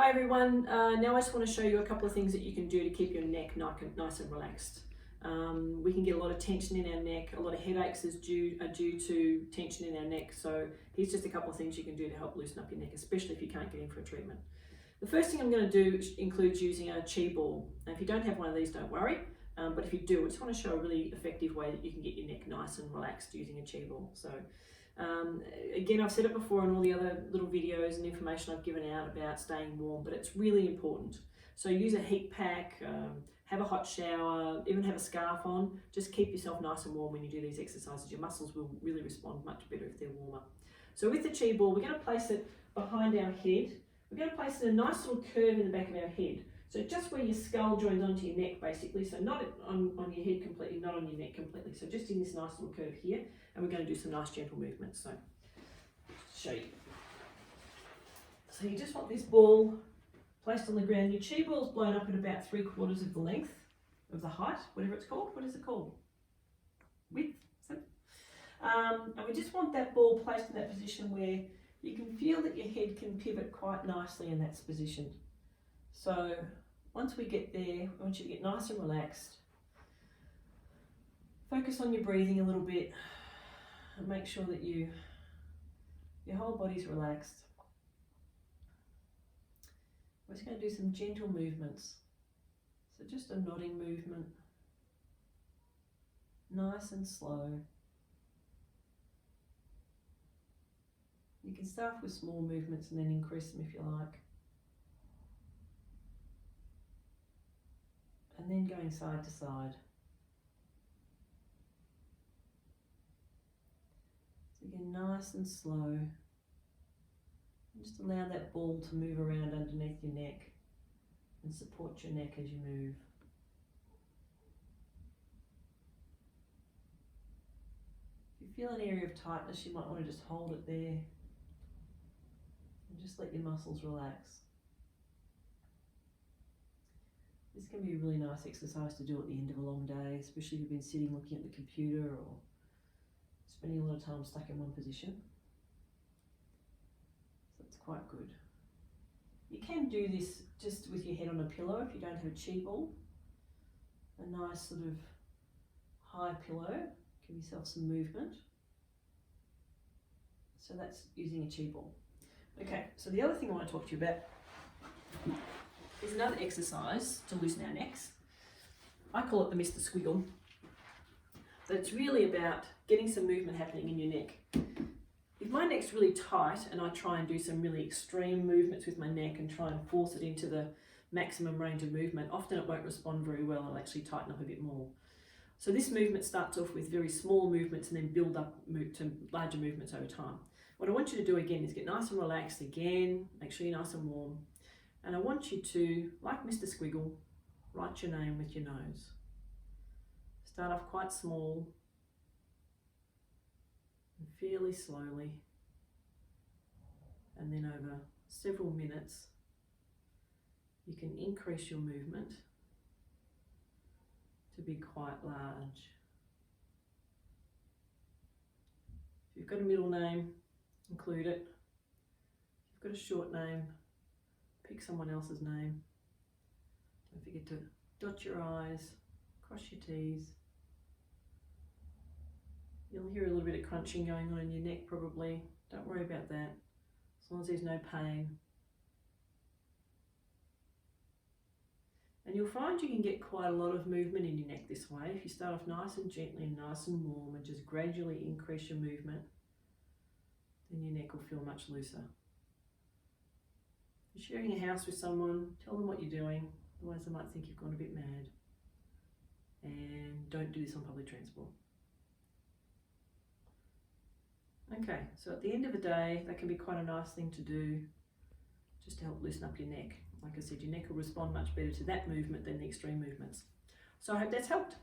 Hi everyone, now I just want to show you a couple of things that you can do to keep your neck nice and relaxed. We can get a lot of tension in our neck, a lot of headaches are due to tension in our neck, so here's just a couple of things you can do to help loosen up your neck, especially if you can't get in for a treatment. The first thing I'm going to do includes using a Chi Ball. Now if you don't have one of these, don't worry, but if you do, I just want to show a really effective way that you can get your neck nice and relaxed using a Chi Ball. So again, I've said it before in all the other little videos and information I've given out about staying warm, but it's really important. So use a heat pack, have a hot shower, even have a scarf on. Just keep yourself nice and warm when you do these exercises. Your muscles will really respond much better if they're warmer. So with the Chi Ball, we're going to place it behind our head. We're going to place it in a nice little curve in the back of our head. So just where your skull joins onto your neck basically, so not on your head completely, not on your neck completely. So just in this nice little curve here, and we're going to do some nice gentle movements. So, show you. So you just want this ball placed on the ground. Your Chi Ball is blown up at about 3/4 of the length of the height, whatever it's called. What is it called? Width. And we just want that ball placed in that position where you can feel that your head can pivot quite nicely in that position. So once we get there, I want you to get nice and relaxed. Focus on your breathing a little bit and make sure that your whole body's relaxed. We're just going to do some gentle movements. So just a nodding movement, nice and slow. You can start with small movements and then increase them if you like. And then going side to side. So again, nice and slow. And just allow that ball to move around underneath your neck and support your neck as you move. If you feel an area of tightness, you might want to just hold it there and just let your muscles relax. This can be a really nice exercise to do at the end of a long day, especially if you've been sitting looking at the computer or spending a lot of time stuck in one position. So it's quite good. You can do this just with your head on a pillow if you don't have a Chi Ball. A nice sort of high pillow, give yourself some movement. So that's using a Chi Ball. Okay, so the other thing I want to talk to you about is another exercise to loosen our necks. I call it the Mr. Squiggle. But it's really about getting some movement happening in your neck. If my neck's really tight and I try and do some really extreme movements with my neck and try and force it into the maximum range of movement, often it won't respond very well. It'll actually tighten up a bit more. So this movement starts off with very small movements and then build up to larger movements over time. What I want you to do again is get nice and relaxed again, make sure you're nice and warm. And I want you to, like Mr. Squiggle, write your name with your nose. Start off quite small and fairly slowly. And then over several minutes, you can increase your movement to be quite large. If you've got a middle name, include it. If you've got a short name, pick someone else's name. Don't forget to dot your I's, cross your T's. You'll hear a little bit of crunching going on in your neck probably. Don't worry about that, as long as there's no pain. And you'll find you can get quite a lot of movement in your neck this way. If you start off nice and gently and nice and warm and just gradually increase your movement, then your neck will feel much looser. If you're sharing a house with someone, tell them what you're doing, otherwise they might think you've gone a bit mad. And don't do this on public transport. Okay, so at the end of the day, that can be quite a nice thing to do just to help loosen up your neck. Like I said, your neck will respond much better to that movement than the extreme movements. So I hope that's helped.